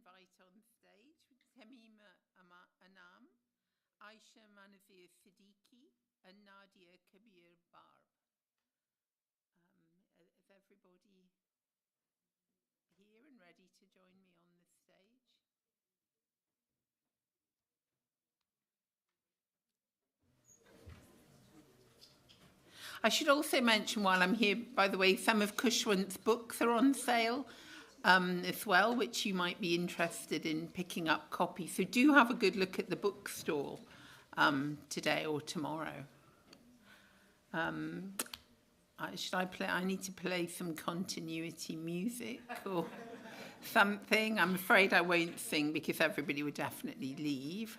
invite on stage Tahmima Anam, Ayesha Manazir Siddiqi, and Nadia Kabir Barb. Is everybody here and ready to join me on the stage? I should also mention while I'm here, by the way, some of Khushwant's books are on sale as well, which you might be interested in picking up copies. So do have a good look at the bookstall today or tomorrow. Should I play? I need to play some continuity music or something. I'm afraid I won't sing because everybody would definitely leave.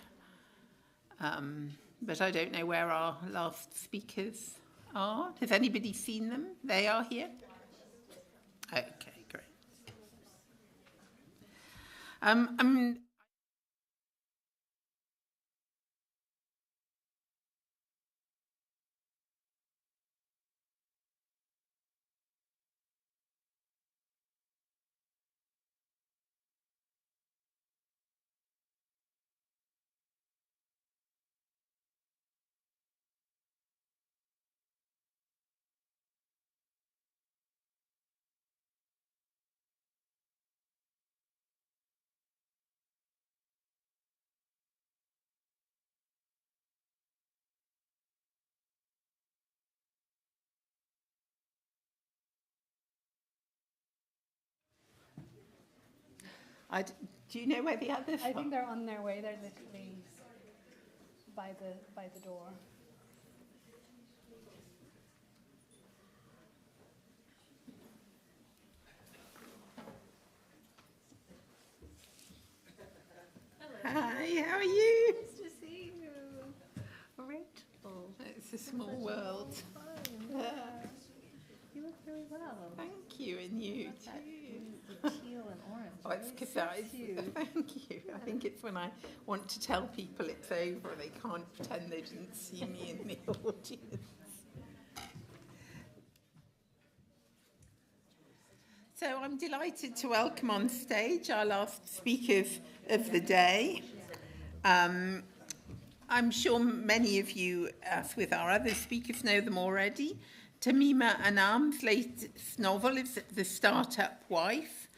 But I don't know where our last speakers are. Has anybody seen them? They are here? Okay, great. Do you know where the others are? I think they're on their way. They're literally by the door. Hello. Hi, how are you? Nice to see you. Rachel. It's a small world. You look really well. Thank you, and you too. The teal and orange. Oh, it's because thank you. I think it's when I want to tell people it's over, they can't pretend they didn't see me in the audience. So I'm delighted to welcome on stage our last speakers of the day. I'm sure many of you, as with our other speakers, know them already. Tahmima Anam's latest novel is The Start-Up Wife.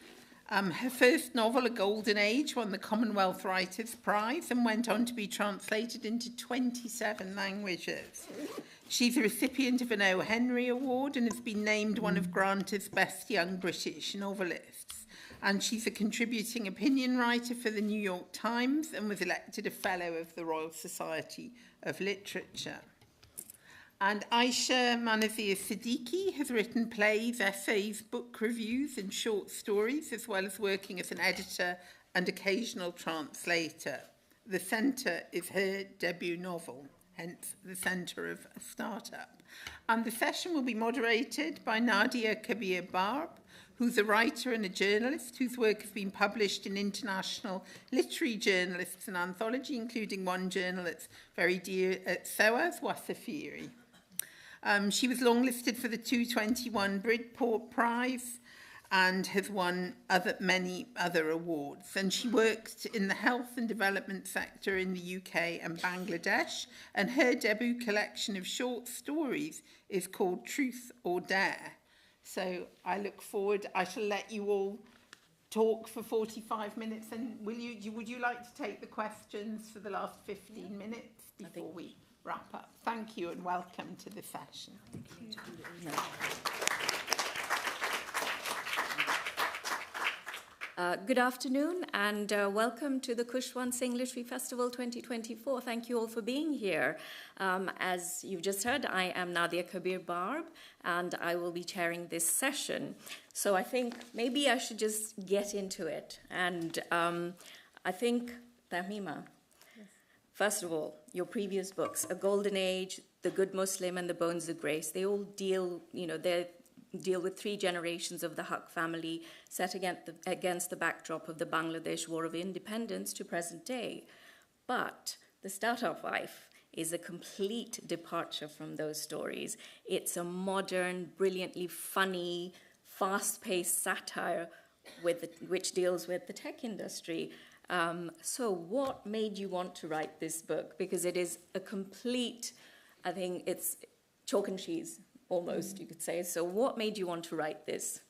Her first novel, A Golden Age, won the Commonwealth Writers' Prize and went on to be translated into 27 languages. She's a recipient of an O. Henry Award and has been named one of Granta's best young British novelists. And she's a contributing opinion writer for the New York Times and was elected a Fellow of the Royal Society of Literature. And Ayesha Manazir Siddiqi has written plays, essays, book reviews and short stories, as well as working as an editor and occasional translator. The Centre is her debut novel, hence the centre of a startup. And the session will be moderated by Nadia Kabir Barb, who's a writer and a journalist whose work has been published in international literary journalists and anthology, including one journal that's very dear at SOAS, Wasafiri. She was longlisted for the 2021 Bridport Prize and has won many other awards. And she worked in the health and development sector in the UK and Bangladesh. And her debut collection of short stories is called Truth or Dare. So I look forward. I shall let you all talk for 45 minutes. And would you like to take the questions for the last 15 minutes before we wrap up? Thank you and welcome to the session. Thank you. Good afternoon and welcome to the Khushwant Singh Literary Festival 2024. Thank you all for being here. As you've just heard, I am Nadia Kabir Barb and I will be chairing this session. So I think maybe I should just get into it. And I think, Tahmima, first of all, your previous books, A Golden Age, The Good Muslim, and The Bones of Grace, they all deal with three generations of the Haq family set against the backdrop of the Bangladesh War of Independence to present day. But The Startup Wife is a complete departure from those stories. It's a modern, brilliantly funny, fast-paced satire which deals with the tech industry. So what made you want to write this book? Because it is a complete, I think it's chalk and cheese, almost, you could say. So what made you want to write this?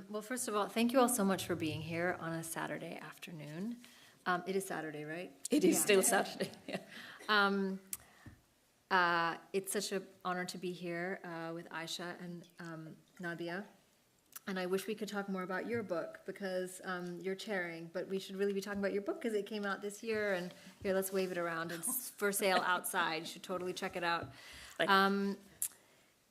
Well, first of all, thank you all so much for being here on a Saturday afternoon. It is Saturday, right? It is still Saturday. Yeah. It's such an honor to be here with Ayesha and Nadia. And I wish we could talk more about your book because you're chairing, but we should really be talking about your book because it came out this year. And here, let's wave it around. It's for sale outside. You should totally check it out.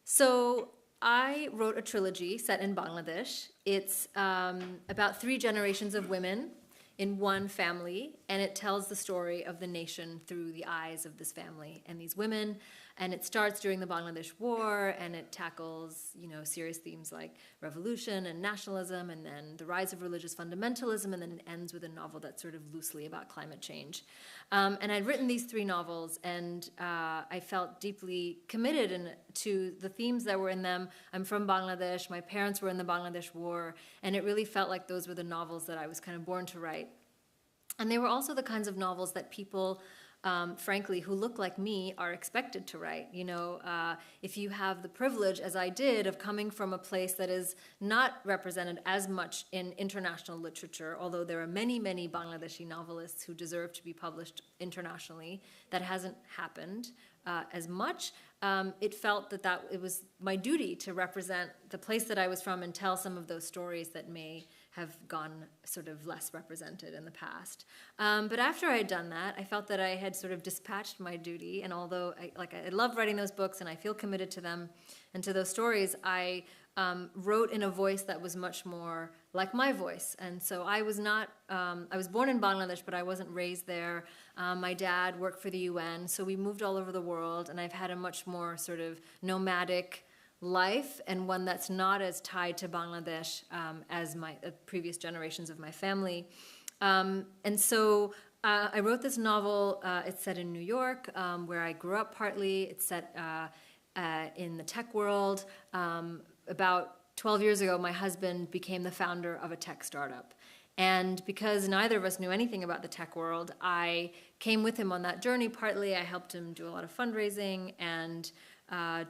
So I wrote a trilogy set in Bangladesh. It's about 3 generations of women in one family, and it tells the story of the nation through the eyes of this family and these women. And it starts during the Bangladesh War, and it tackles, serious themes like revolution and nationalism, and then the rise of religious fundamentalism, and then it ends with a novel that's sort of loosely about climate change. And I'd written these 3 novels, and I felt deeply committed to the themes that were in them. I'm from Bangladesh. My parents were in the Bangladesh War, and it really felt like those were the novels that I was kind of born to write. And they were also the kinds of novels that people, frankly, who look like me are expected to write. If you have the privilege, as I did, of coming from a place that is not represented as much in international literature, although there are many, many Bangladeshi novelists who deserve to be published internationally, that hasn't happened as much. It felt that it was my duty to represent the place that I was from and tell some of those stories that may have gone sort of less represented in the past. But after I had done that, I felt that I had sort of dispatched my duty, and although I love writing those books and I feel committed to them and to those stories, I wrote in a voice that was much more like my voice. And so I was born in Bangladesh, but I wasn't raised there. My dad worked for the UN, so we moved all over the world, and I've had a much more sort of nomadic life, and one that's not as tied to Bangladesh as my previous generations of my family. And so I wrote this novel. It's set in New York, where I grew up partly. It's set in the tech world. About 12 years ago, my husband became the founder of a tech startup. And because neither of us knew anything about the tech world, I came with him on that journey. Partly, I helped him do a lot of fundraising and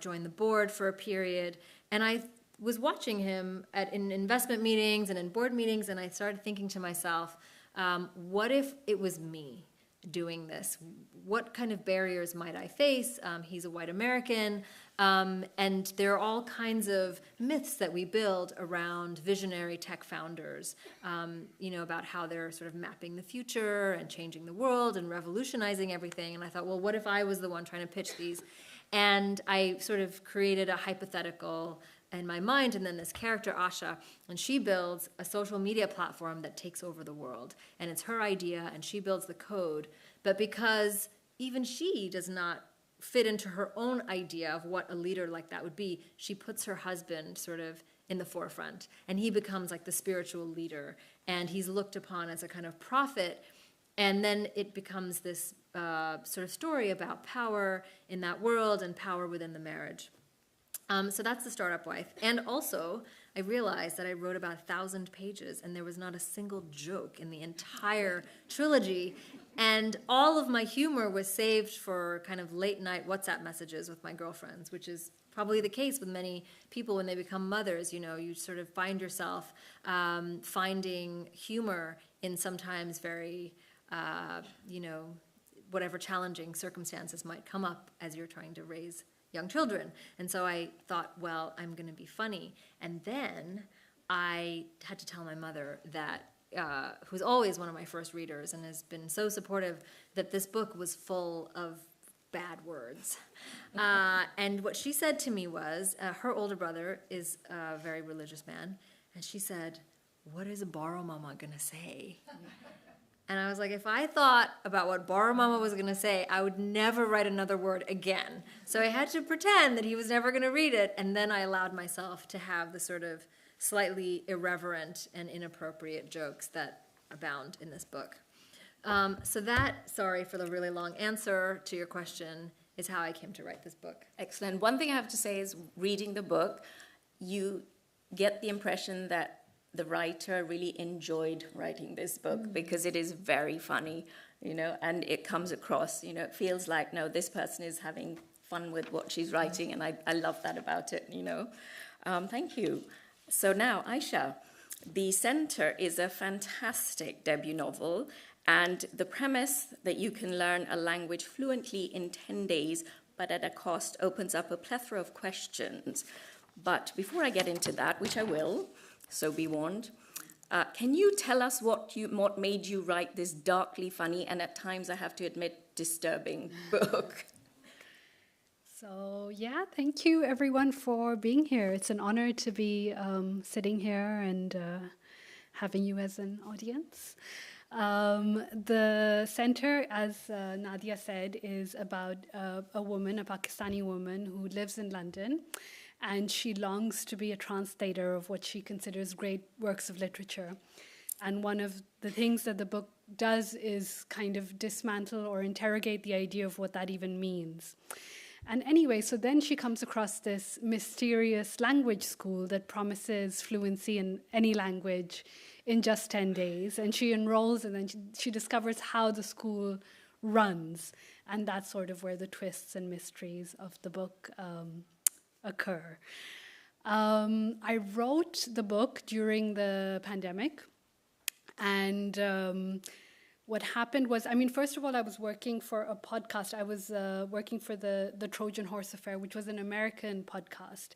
joined the board for a period. And I was watching him in investment meetings and in board meetings, and I started thinking to myself, what if it was me doing this? What kind of barriers might I face? He's a white American, and there are all kinds of myths that we build around visionary tech founders, about how they're sort of mapping the future and changing the world and revolutionizing everything. And I thought, well, what if I was the one trying to pitch these? And I sort of created a hypothetical in my mind, and then this character, Asha, and she builds a social media platform that takes over the world. And it's her idea, and she builds the code. But because even she does not fit into her own idea of what a leader like that would be, she puts her husband sort of in the forefront. And he becomes like the spiritual leader. And he's looked upon as a kind of prophet. And then it becomes this sort of story about power in that world and power within the marriage. So that's the startup wife. And also, I realized that I wrote about 1,000 pages, and there was not a single joke in the entire trilogy. And all of my humor was saved for kind of late-night WhatsApp messages with my girlfriends, which is probably the case with many people when they become mothers. You sort of find yourself finding humor in sometimes very, whatever challenging circumstances might come up as you're trying to raise young children. And so I thought, well, I'm going to be funny. And then I had to tell my mother that, who's always one of my first readers and has been so supportive, that this book was full of bad words. And what she said to me was, her older brother is a very religious man, and she said, "What is Baro Mama going to say?" And I was like, if I thought about what Baro Mama was going to say, I would never write another word again. So I had to pretend that he was never going to read it, and then I allowed myself to have the sort of slightly irreverent and inappropriate jokes that abound in this book. So that, sorry for the really long answer to your question, is how I came to write this book. Excellent. One thing I have to say is, reading the book, you get the impression that the writer really enjoyed writing this book because it is very funny, you know, and it comes across, you know, it feels like, no, this person is having fun with what she's writing, and I love that about it, you know. Thank you. So now, Ayesha, The Center is a fantastic debut novel, and the premise that you can learn a language fluently in 10 days, but at a cost, opens up a plethora of questions. But before I get into that, which I will, so be warned, can you tell us what made you write this darkly funny and at times, I have to admit, disturbing book? So yeah, thank you everyone for being here. It's an honor to be sitting here and having you as an audience. The center, as Nadia said, is about a woman, a Pakistani woman who lives in London, and she longs to be a translator of what she considers great works of literature. And one of the things that the book does is kind of dismantle or interrogate the idea of what that even means. And anyway, so then she comes across this mysterious language school that promises fluency in any language in just 10 days. And she enrolls, and then she discovers how the school runs. And that's sort of where the twists and mysteries of the book occur. I wrote the book during the pandemic. And what happened was, I mean, first of all, I was working for a podcast. I was working for the Trojan Horse Affair, which was an American podcast.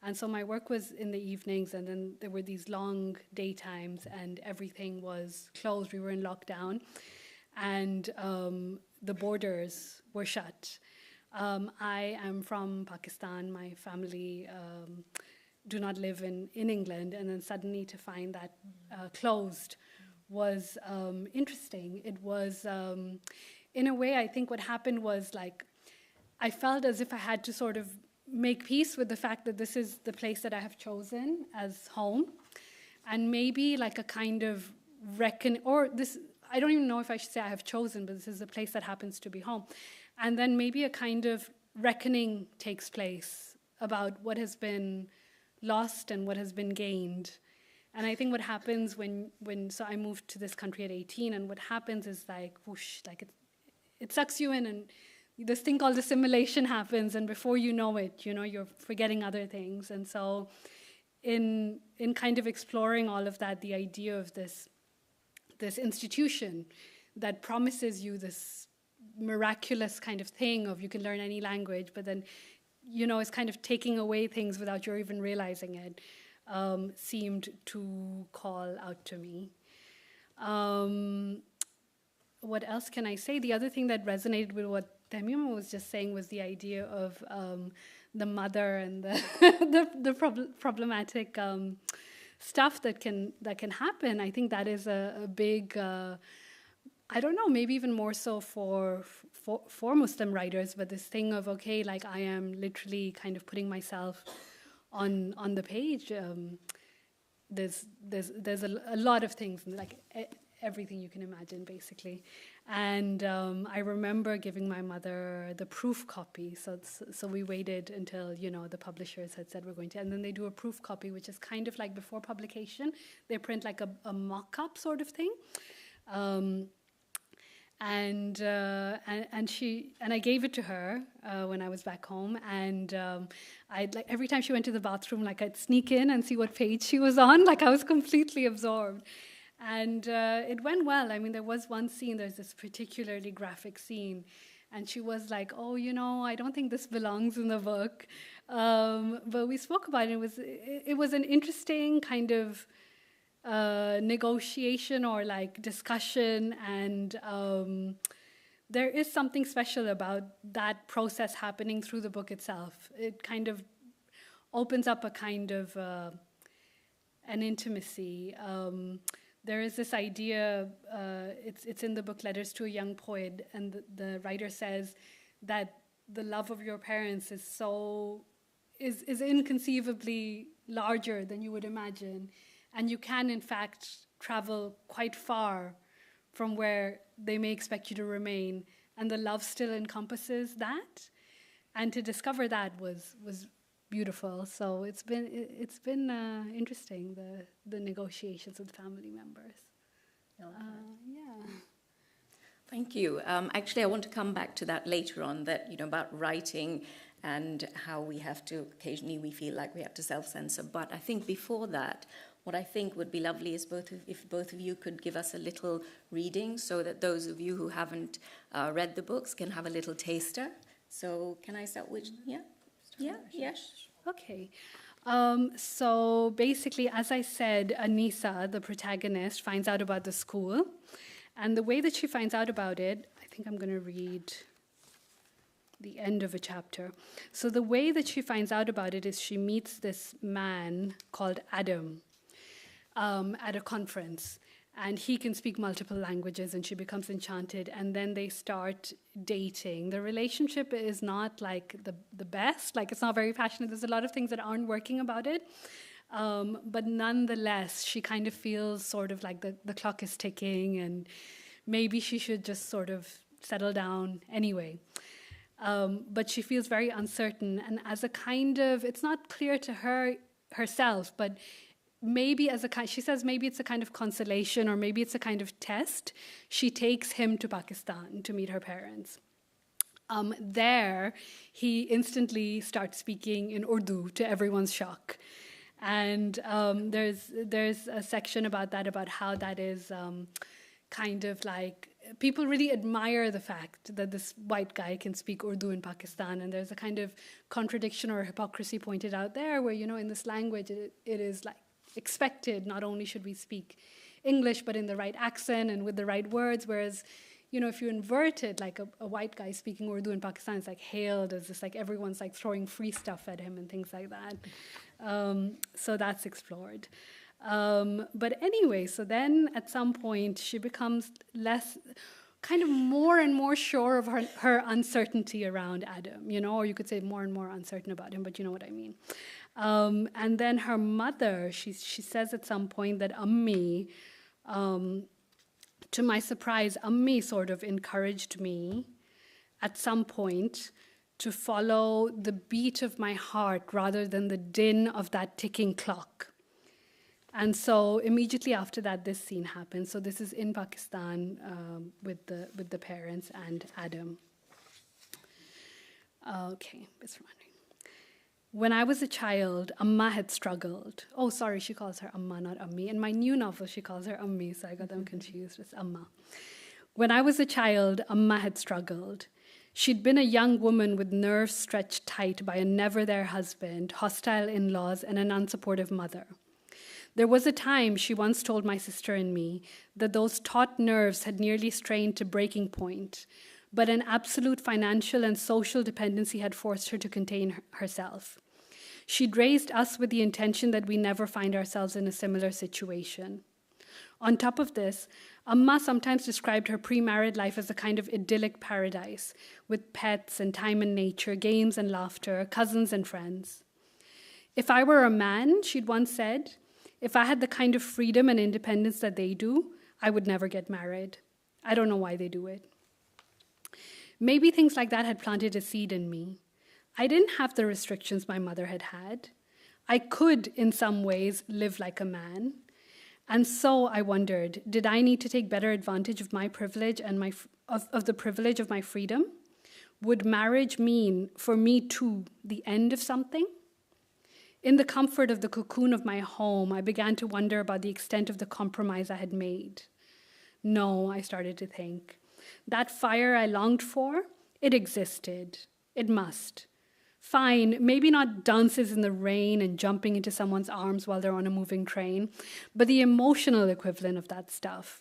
And so my work was in the evenings, and then there were these long daytimes, and everything was closed. We were in lockdown, and the borders were shut. I am from Pakistan. My family do not live in England, and then suddenly to find that closed was interesting. It was, in a way, I think what happened was, like, I felt as if I had to sort of make peace with the fact that this is the place that I have chosen as home, and maybe like a kind of I don't even know if I should say I have chosen, but this is a place that happens to be home. And then maybe a kind of reckoning takes place about what has been lost and what has been gained. And I think what happens so I moved to this country at 18, and what happens is like, whoosh, like it sucks you in, and this thing called assimilation happens, and before you know it, you know, you're forgetting other things. And so in kind of exploring all of that, the idea of this institution that promises you this miraculous kind of thing of you can learn any language, but then, you know, it's kind of taking away things without you even realizing it. Seemed to call out to me. What else can I say? The other thing that resonated with what Tahmima was just saying was the idea of the mother and the problematic stuff that can happen. I think that is a big, I don't know, maybe even more so for Muslim writers, but this thing of, okay, like I am literally kind of putting myself on the page. There's a lot of things, like everything you can imagine, basically. And I remember giving my mother the proof copy. So we waited until, you know, the publishers had said we're going to, and then they do a proof copy, which is kind of like before publication. They print like a mock-up sort of thing. And I gave it to her when I was back home, and I'd like every time she went to the bathroom, like I'd sneak in and see what page she was on. Like I was completely absorbed, and it went well. I mean, there was one scene. There's this particularly graphic scene, and she was like, "Oh, you know, I don't think this belongs in the book," but we spoke about it. It was an interesting kind of negotiation or like discussion, and there is something special about that process happening through the book itself. It kind of opens up a kind of an intimacy. There is this idea, it's in the book Letters to a Young Poet, and the writer says that the love of your parents is inconceivably larger than you would imagine. And you can, in fact, travel quite far from where they may expect you to remain, and the love still encompasses that. And to discover that was beautiful. So it's been interesting, the negotiations with family members. Yeah. Thank you. Actually, I want to come back to that later on, that, about writing and how we have to, occasionally we feel like we have to self-censor. But I think before that, what I think would be lovely is if both of you could give us a little reading, so that those of you who haven't read the books can have a little taster. So can I start with, yes. Okay. So basically, as I said, Anisa, the protagonist, finds out about the school. And the way that she finds out about it, I think I'm going to read the end of a chapter. So the way that she finds out about it is she meets this man called Adam at a conference. And he can speak multiple languages, and she becomes enchanted. And then they start dating. The relationship is not like the best. Like, it's not very passionate. There's a lot of things that aren't working about it. But nonetheless, she kind of feels sort of like the clock is ticking, and maybe she should just sort of settle down anyway. But she feels very uncertain. And as a kind of, it's not clear to herself, but maybe she says maybe it's a kind of consolation, or maybe it's a kind of test. She takes him to Pakistan to meet her parents. There, he instantly starts speaking in Urdu, to everyone's shock. And there's a section about that, about how that is kind of like, people really admire the fact that this white guy can speak Urdu in Pakistan, and there's a kind of contradiction or hypocrisy pointed out there, where, in this language it is like expected, not only should we speak English, but in the right accent and with the right words, whereas, if you invert it, like a white guy speaking Urdu in Pakistan, it's like hailed as this, like everyone's like throwing free stuff at him and things like that. So that's explored. But anyway, so then at some point she becomes kind of more and more sure of her uncertainty around Adam, or you could say more and more uncertain about him, but you know what I mean. And then her mother, she says at some point that Ammi, to my surprise, Ammi sort of encouraged me at some point to follow the beat of my heart rather than the din of that ticking clock. And so immediately after that, this scene happens. So this is in Pakistan with the parents and Adam. Okay, it's running. When I was a child, Amma had struggled. Oh, sorry, she calls her Amma, not Ammi. In my new novel, she calls her Ammi, so I got them confused. It's Amma. When I was a child, Amma had struggled. She'd been a young woman with nerves stretched tight by a never-there husband, hostile in-laws, and an unsupportive mother. There was a time, she once told my sister and me, that those taut nerves had nearly strained to breaking point, but an absolute financial and social dependency had forced her to contain herself. She'd raised us with the intention that we never find ourselves in a similar situation. On top of this, Amma sometimes described her pre-married life as a kind of idyllic paradise, with pets and time in nature, games and laughter, cousins and friends. If I were a man, she'd once said, if I had the kind of freedom and independence that they do, I would never get married. I don't know why they do it. Maybe things like that had planted a seed in me. I didn't have the restrictions my mother had had. I could, in some ways, live like a man. And so I wondered, did I need to take better advantage of my privilege and of the privilege of my freedom? Would marriage mean, for me too, the end of something? In the comfort of the cocoon of my home, I began to wonder about the extent of the compromise I had made. No, I started to think. That fire I longed for, it existed. It must. Fine, maybe not dances in the rain and jumping into someone's arms while they're on a moving train, but the emotional equivalent of that stuff.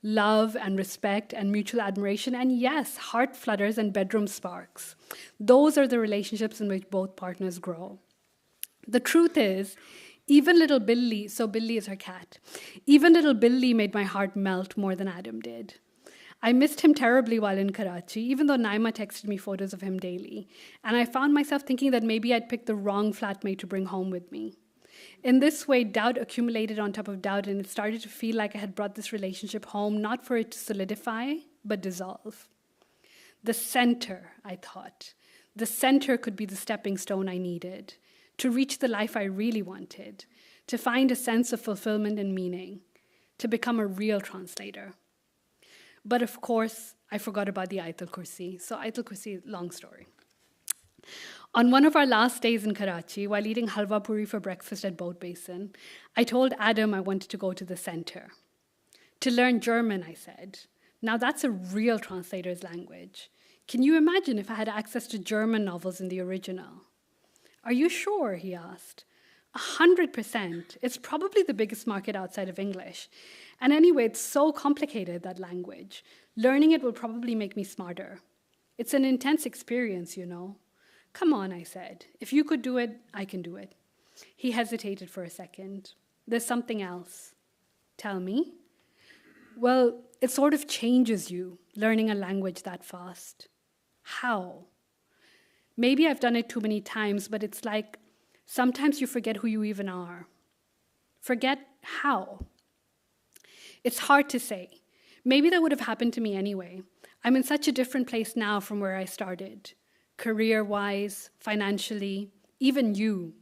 Love and respect and mutual admiration, and yes, heart flutters and bedroom sparks. Those are the relationships in which both partners grow. The truth is, even little Billy, so Billy is her cat, even little Billy made my heart melt more than Adam did. I missed him terribly while in Karachi, even though Naima texted me photos of him daily. And I found myself thinking that maybe I'd picked the wrong flatmate to bring home with me. In this way, doubt accumulated on top of doubt, and it started to feel like I had brought this relationship home, not for it to solidify, but dissolve. The center, I thought. The center could be the stepping stone I needed to reach the life I really wanted, to find a sense of fulfillment and meaning, to become a real translator. But of course, I forgot about the Ayatul Kursi. So Ayatul Kursi, long story. On one of our last days in Karachi, while eating halwa puri for breakfast at Boat Basin, I told Adam I wanted to go to the center. To learn German, I said. Now that's a real translator's language. Can you imagine if I had access to German novels in the original? Are you sure? He asked. 100%. It's probably the biggest market outside of English. And anyway, it's so complicated, that language. Learning it will probably make me smarter. It's an intense experience, you know. Come on, I said. If you could do it, I can do it. He hesitated for a second. There's something else. Tell me. Well, it sort of changes you, learning a language that fast. How? Maybe I've done it too many times, but it's like sometimes you forget who you even are. Forget how. It's hard to say. Maybe that would have happened to me anyway. I'm in such a different place now from where I started. Career-wise, financially, even you.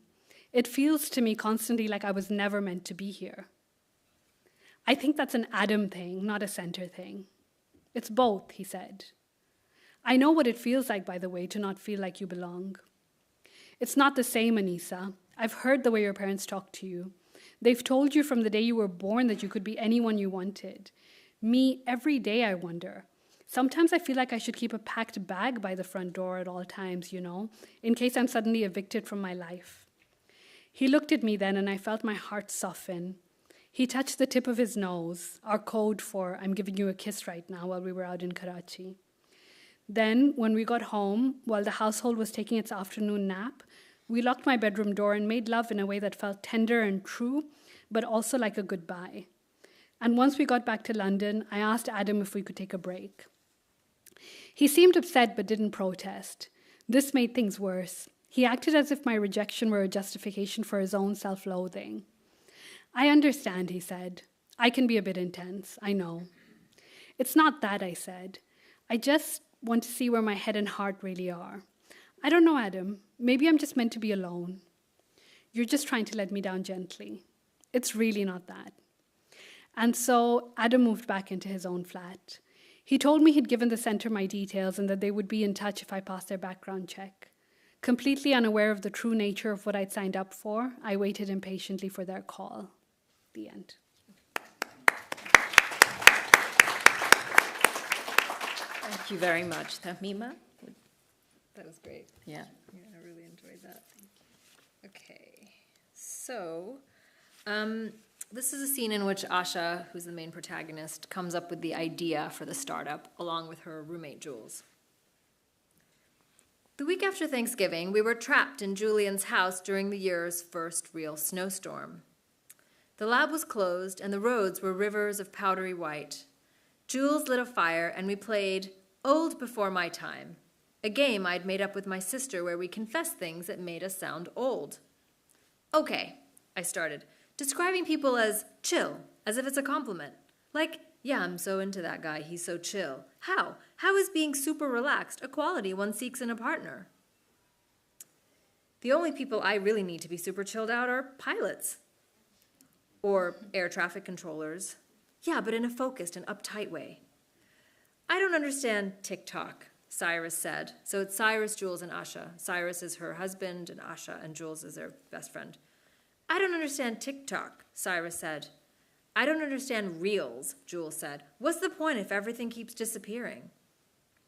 It feels to me constantly like I was never meant to be here. I think that's an Adam thing, not a center thing. It's both, he said. I know what it feels like, by the way, to not feel like you belong. It's not the same, Anisa. I've heard the way your parents talk to you. They've told you from the day you were born that you could be anyone you wanted. Me, every day I wonder. Sometimes I feel like I should keep a packed bag by the front door at all times, you know, in case I'm suddenly evicted from my life. He looked at me then, and I felt my heart soften. He touched the tip of his nose, our code for I'm giving you a kiss right now, while we were out in Karachi. Then, when we got home, while the household was taking its afternoon nap, we locked my bedroom door and made love in a way that felt tender and true, but also like a goodbye. And once we got back to London, I asked Adam if we could take a break. He seemed upset but didn't protest. This made things worse. He acted as if my rejection were a justification for his own self-loathing. I understand, he said. I can be a bit intense, I know. It's not that, I said. I just want to see where my head and heart really are. I don't know, Adam. Maybe I'm just meant to be alone. You're just trying to let me down gently. It's really not that. And so Adam moved back into his own flat. He told me he'd given the center my details and that they would be in touch if I passed their background check. Completely unaware of the true nature of what I'd signed up for, I waited impatiently for their call. The end. Thank you very much. Tahmima? That was great. Yeah. Yeah, I really enjoyed that. Thank you. Okay. So, this is a scene in which Asha, who's the main protagonist, comes up with the idea for the startup, along with her roommate, Jules. The week after Thanksgiving, we were trapped in Julian's house during the year's first real snowstorm. The lab was closed, and the roads were rivers of powdery white. Jules lit a fire, and we played Old Before My Time, a game I'd made up with my sister where we confessed things that made us sound old. Okay, I started, describing people as chill, as if it's a compliment. Like, yeah, I'm so into that guy, he's so chill. How? How is being super relaxed a quality one seeks in a partner? The only people I really need to be super chilled out are pilots. Or air traffic controllers. Yeah, but in a focused and uptight way. I don't understand TikTok, Cyrus said. So it's Cyrus, Jules, and Asha. Cyrus is her husband, and Asha and Jules is their best friend. I don't understand TikTok, Cyrus said. I don't understand Reels, Jules said. What's the point if everything keeps disappearing?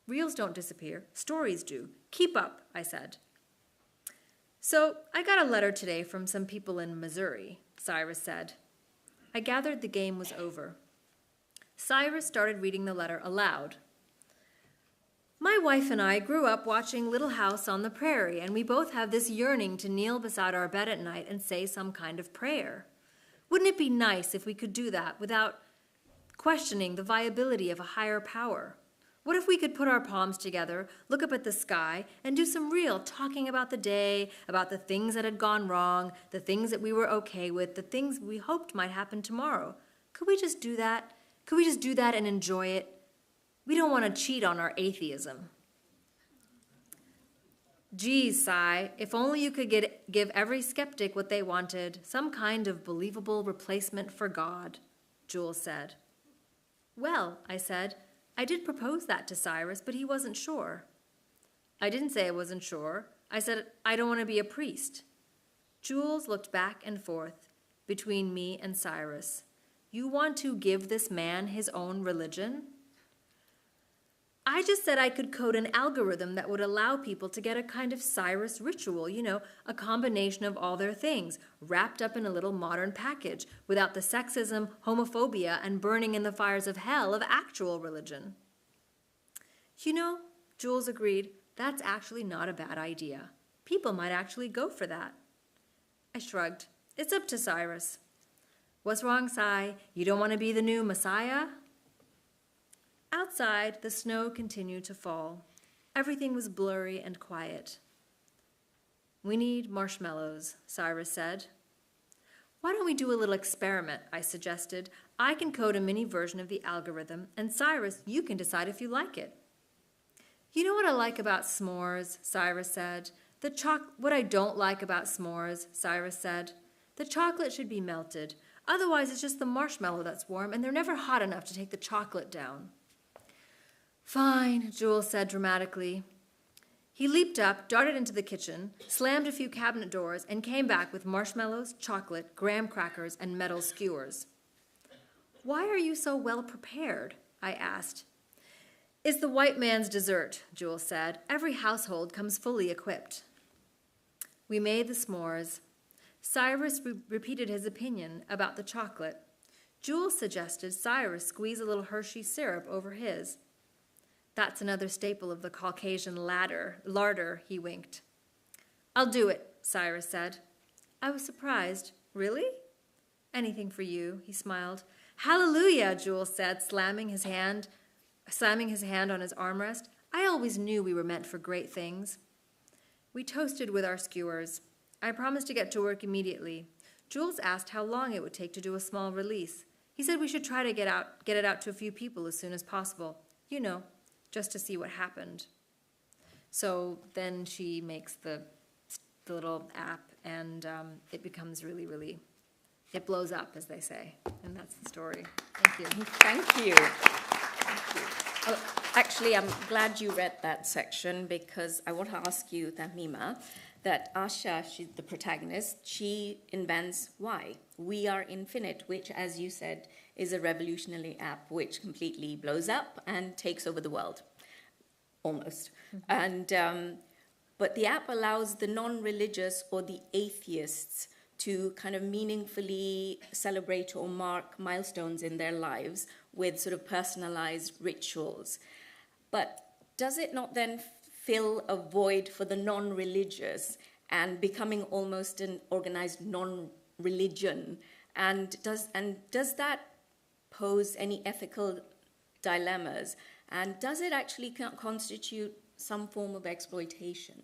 Reels don't disappear. Stories do. Keep up, I said. So I got a letter today from some people in Missouri, Cyrus said. I gathered the game was over. Cyrus started reading the letter aloud. My wife and I grew up watching Little House on the Prairie, and we both have this yearning to kneel beside our bed at night and say some kind of prayer. Wouldn't it be nice if we could do that without questioning the viability of a higher power? What if we could put our palms together, look up at the sky, and do some real talking about the day, about the things that had gone wrong, the things that we were okay with, the things we hoped might happen tomorrow? Could we just do that? Could we just do that and enjoy it? We don't want to cheat on our atheism. Geez, Sai, if only you could give every skeptic what they wanted, some kind of believable replacement for God, Jules said. Well, I said, I did propose that to Cyrus, but he wasn't sure. I didn't say I wasn't sure. I said, I don't want to be a priest. Jules looked back and forth between me and Cyrus. You want to give this man his own religion? I just said I could code an algorithm that would allow people to get a kind of Cyrus ritual, a combination of all their things, wrapped up in a little modern package, without the sexism, homophobia, and burning in the fires of hell of actual religion. Jules agreed, that's actually not a bad idea. People might actually go for that. I shrugged. It's up to Cyrus. What's wrong, Sai? You don't want to be the new Messiah? Outside, the snow continued to fall. Everything was blurry and quiet. We need marshmallows, Cyrus said. Why don't we do a little experiment, I suggested. I can code a mini version of the algorithm, and Cyrus, you can decide if you like it. You know what I like about s'mores, Cyrus said. What I don't like about s'mores, Cyrus said. The chocolate should be melted. Otherwise, it's just the marshmallow that's warm, and they're never hot enough to take the chocolate down. Fine, Jules said dramatically. He leaped up, darted into the kitchen, slammed a few cabinet doors, and came back with marshmallows, chocolate, graham crackers, and metal skewers. Why are you so well prepared? I asked. It's the white man's dessert, Jules said. Every household comes fully equipped. We made the s'mores. Cyrus repeated his opinion about the chocolate. Jules suggested Cyrus squeeze a little Hershey syrup over his. That's another staple of the Caucasian larder, he winked. I'll do it, Cyrus said. I was surprised. Really? Anything for you, he smiled. Hallelujah, Jules said, slamming his hand on his armrest. I always knew we were meant for great things. We toasted with our skewers. I promised to get to work immediately. Jules asked how long it would take to do a small release. He said we should try to get it out to a few people as soon as possible. Just to see what happened. So then she makes the little app, and it becomes really, really, it blows up, as they say. And that's the story. Thank you. Thank you. Oh, actually, I'm glad you read that section, because I want to ask you, Tahmima, that Asha, she's the protagonist, she invents Y. We Are Infinite, which, as you said, is a revolutionary app which completely blows up and takes over the world, almost. Mm-hmm. But the app allows the non-religious or the atheists to kind of meaningfully celebrate or mark milestones in their lives with sort of personalized rituals. But does it not then fill a void for the non-religious and becoming almost an organized non-religion? And does that pose any ethical dilemmas? And does it actually constitute some form of exploitation?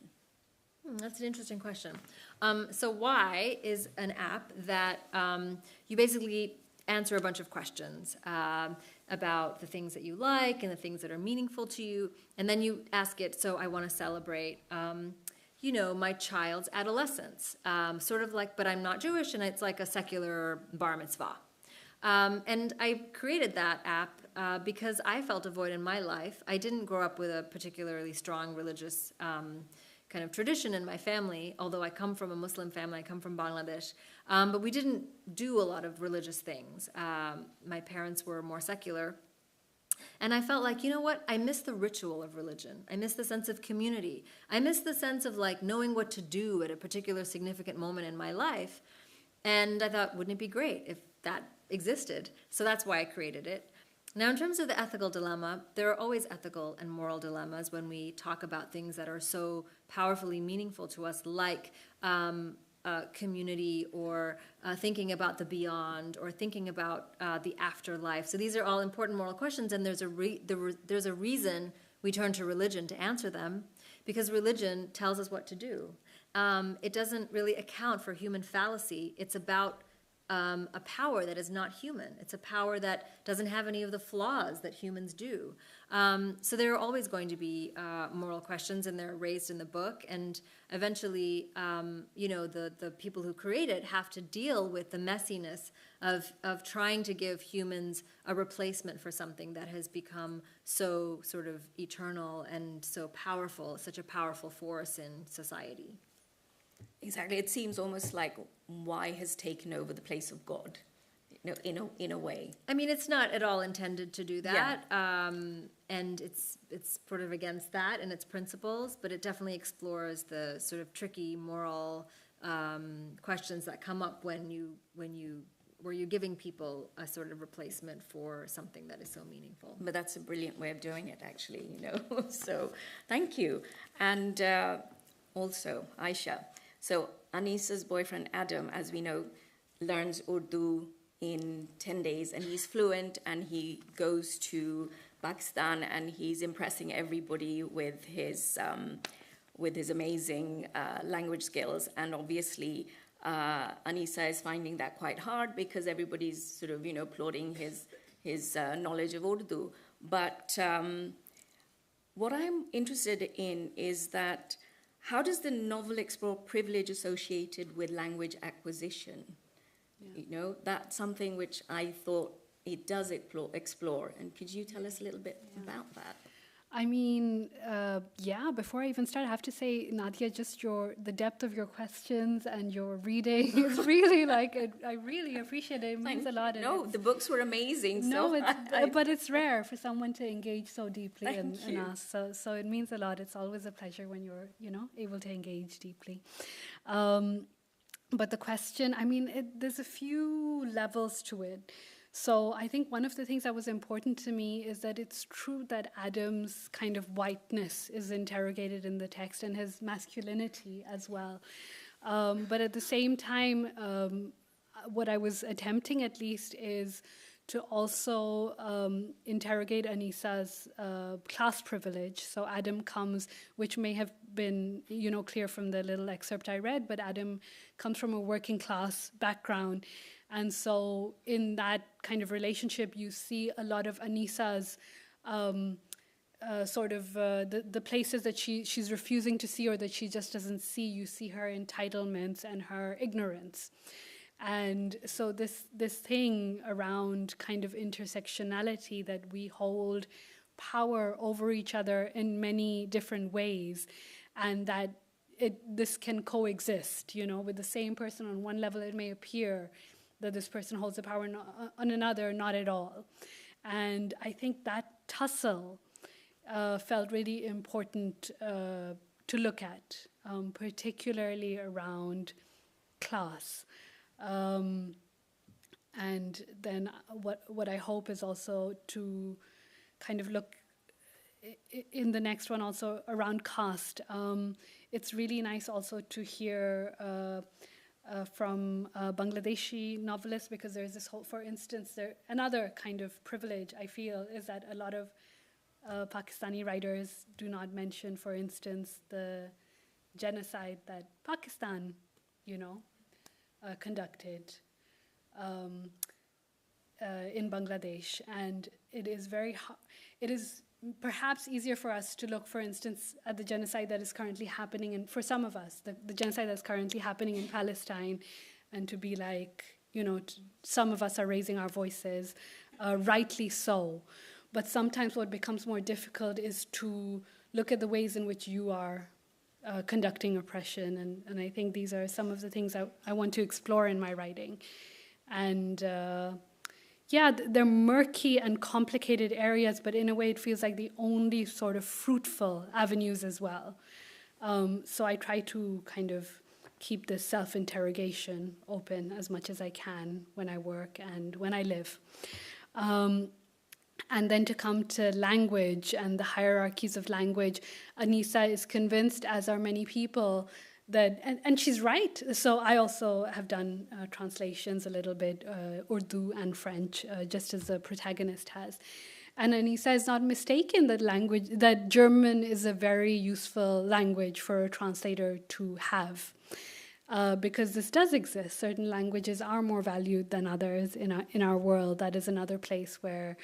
That's an interesting question. So Y is an app that you basically answer a bunch of questions about the things that you like and the things that are meaningful to you. And then you ask it, so I want to celebrate, my child's adolescence. Sort of like, but I'm not Jewish, and it's like a secular bar mitzvah. And I created that app because I felt a void in my life. I didn't grow up with a particularly strong religious kind of tradition in my family, although I come from a Muslim family, I come from Bangladesh. But we didn't do a lot of religious things. My parents were more secular. And I felt like, you know what? I miss the ritual of religion. I miss the sense of community. I miss the sense of like knowing what to do at a particular significant moment in my life. And I thought, wouldn't it be great if that existed? So that's why I created it. Now, in terms of the ethical dilemma, there are always ethical and moral dilemmas when we talk about things that are so powerfully meaningful to us, like community or thinking about the beyond or thinking about the afterlife. So these are all important moral questions, and there's a reason we turn to religion to answer them, because religion tells us what to do. It doesn't really account for human fallacy. It's about a power that is not human. It's a power that doesn't have any of the flaws that humans do. So there are always going to be moral questions, and they're raised in the book. And eventually, the people who create it have to deal with the messiness of trying to give humans a replacement for something that has become so sort of eternal and so powerful, such a powerful force in society. Exactly. It seems almost like why has taken over the place of God, in a way. I mean, it's not at all intended to do that, and it's sort of against that and its principles, but it definitely explores the sort of tricky moral questions that come up when you're giving people a sort of replacement for something that is so meaningful. But that's a brilliant way of doing it, actually, So thank you. And also, Ayesha. So Anisa's boyfriend, Adam, as we know, learns Urdu in 10 days, and he's fluent, and he goes to Pakistan, and he's impressing everybody with his amazing language skills. And obviously, Anisa is finding that quite hard because everybody's sort of, applauding his knowledge of Urdu. But what I'm interested in is that how does the novel explore privilege associated with language acquisition? Yeah. That's something which I thought it does explore. And could you tell us a little bit about that? I mean, before I even start, I have to say, Nadia, just the depth of your questions and your reading is really I really appreciate it. It means a lot. No, the books were amazing. No, but it's rare for someone to engage so deeply in us. So it means a lot. It's always a pleasure when you're, able to engage deeply. But the question, I mean, there's a few levels to it. So I think one of the things that was important to me is that it's true that Adam's kind of whiteness is interrogated in the text, and his masculinity as well. But at the same time, what I was attempting at least is to also interrogate Anisa's class privilege. So Adam comes, which may have been, clear from the little excerpt I read, but Adam comes from a working class background. And so in that kind of relationship, you see a lot of Anisa's the places that she's refusing to see or that she just doesn't see. You see her entitlements and her ignorance. And so this thing around kind of intersectionality, that we hold power over each other in many different ways, and that this can coexist, with the same person. On one level, it may appear that this person holds the power, on another, not at all. And I think that tussle felt really important to look at, particularly around class. And then what I hope is also to kind of look in the next one also around caste. It's really nice also to hear from Bangladeshi novelists, because there's this whole, for instance, another kind of privilege I feel is that a lot of Pakistani writers do not mention, for instance, the genocide that Pakistan, conducted in Bangladesh. And it is it is perhaps easier for us to look, for instance, at the genocide that is currently happening, for some of us, the genocide that's currently happening in Palestine, and to be like, some of us are raising our voices, rightly so. But sometimes what becomes more difficult is to look at the ways in which you are conducting oppression. And I think these are some of the things I want to explore in my writing. And they're murky and complicated areas, but in a way it feels like the only sort of fruitful avenues as well. So I try to kind of keep this self-interrogation open as much as I can when I work and when I live. And then to come to language and the hierarchies of language, Anisa is convinced, as are many people, that, and she's right. So I also have done translations a little bit, Urdu and French, just as the protagonist has. And Anisa is not mistaken that German is a very useful language for a translator to have. because this does exist. Certain languages are more valued than others in our world. That is another place where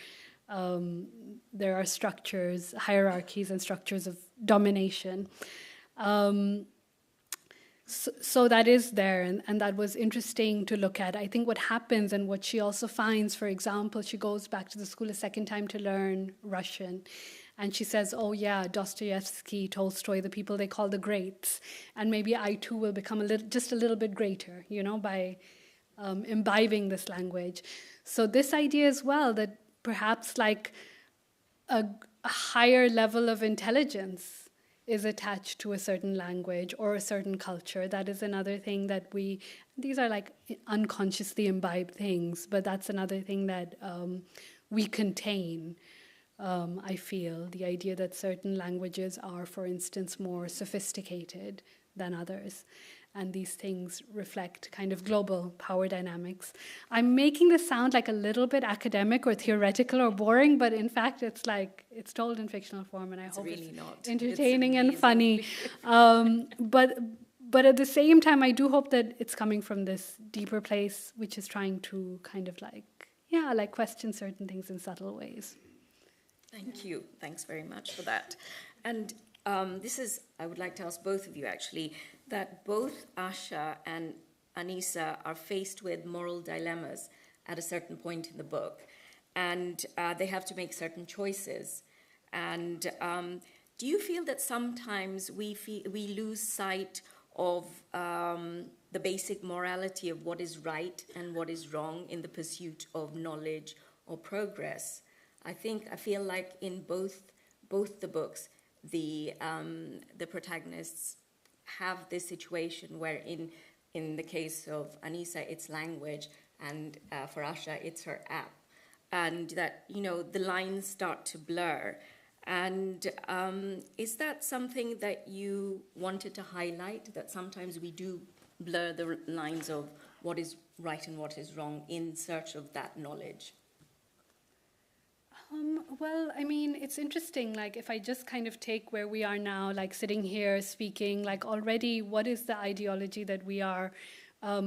there are structures, hierarchies, and structures of domination. So that is there, and that was interesting to look at. I think what happens and what she also finds, for example, she goes back to the school a second time to learn Russian, and she says, oh yeah, Dostoevsky, Tolstoy, the people they call the greats, and maybe I too will become just a little bit greater, by imbibing this language. So this idea as well, that perhaps like a higher level of intelligence is attached to a certain language or a certain culture. That is another thing that these are like unconsciously imbibed things, but that's another thing that we contain, I feel. The idea that certain languages are, for instance, more sophisticated than others. And these things reflect kind of global power dynamics. I'm making this sound like a little bit academic or theoretical or boring, but in fact, it's told in fictional form, and I hope really it's not entertaining and funny. But at the same time, I do hope that it's coming from this deeper place, which is trying to kind of like question certain things in subtle ways. Thank you. Thanks very much for that. And I would like to ask both of you actually, that both Asha and Anisa are faced with moral dilemmas at a certain point in the book, and they have to make certain choices. And do you feel that sometimes we lose sight of the basic morality of what is right and what is wrong in the pursuit of knowledge or progress? I feel like in both the books, the protagonists have this situation where in the case of Anisa, it's language, and for Asha, it's her app. And that, the lines start to blur. And is that something that you wanted to highlight, that sometimes we do blur the lines of what is right and what is wrong in search of that knowledge? Well, I mean, it's interesting, like, if I just kind of take where we are now, like, sitting here speaking, like, already, what is the ideology that we are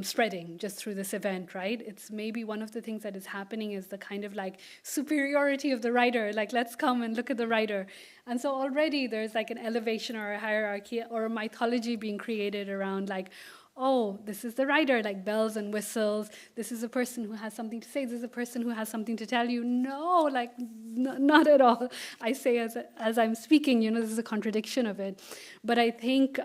spreading just through this event, right? It's maybe one of the things that is happening is the kind of, like, superiority of the writer, like, let's come and look at the writer. And so already there's, like, an elevation or a hierarchy or a mythology being created around, like, oh, this is the writer, like bells and whistles. This is a person who has something to say. This is a person who has something to tell you. No, like, not at all. I say as I'm speaking, this is a contradiction of it. But I think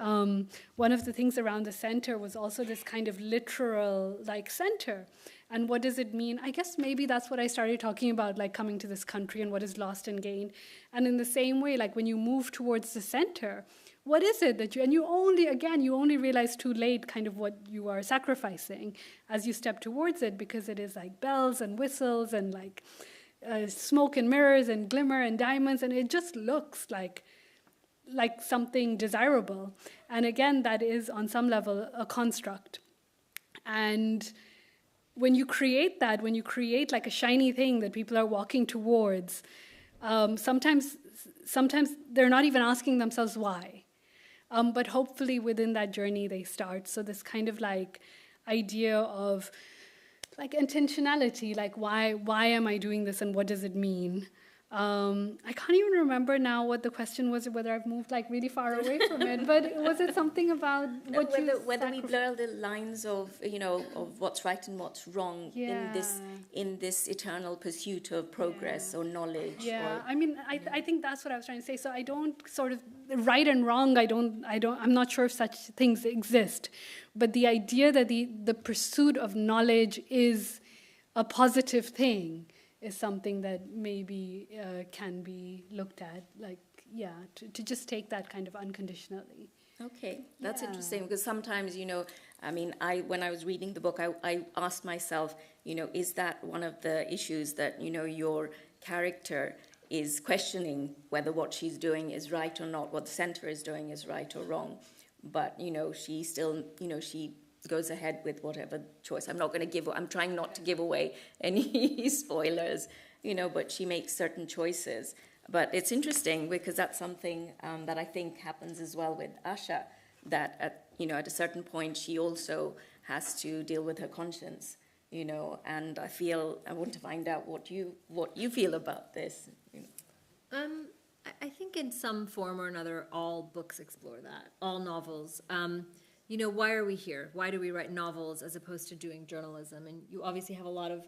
one of the things around the center was also this kind of literal, like, center. And what does it mean? I guess maybe that's what I started talking about, like, coming to this country and what is lost and gained. And in the same way, like, when you move towards the center, what is it that you only realize too late kind of what you are sacrificing as you step towards it, because it is like bells and whistles and like smoke and mirrors and glimmer and diamonds, and it just looks like something desirable. And again, that is on some level a construct. And when you create like a shiny thing that people are walking towards, sometimes they're not even asking themselves why. But hopefully within that journey they start. So this kind of like idea of like intentionality, like why am I doing this and what does it mean? I can't even remember now what the question was, or whether I've moved like really far away from it. But was it something about whether we blur the lines of of what's right and what's wrong in this eternal pursuit of progress or knowledge? Yeah, I mean, I think that's what I was trying to say. So I don't sort of right and wrong. I'm not sure if such things exist, but the idea that the pursuit of knowledge is a positive thing is something that maybe can be looked at, like, to just take that kind of unconditionally. Okay, that's interesting, because sometimes, when I was reading the book, I asked myself, is that one of the issues that, your character is questioning whether what she's doing is right or not, what the center is doing is right or wrong. But, she still, she goes ahead with whatever choice. I'm trying not to give away any spoilers, but she makes certain choices. But it's interesting because that's something that I think happens as well with Asha, that at a certain point she also has to deal with her conscience, and I want to find out what you feel about this. I think in some form or another, all books explore that, all novels. Why are we here? Why do we write novels as opposed to doing journalism? And you obviously have a lot of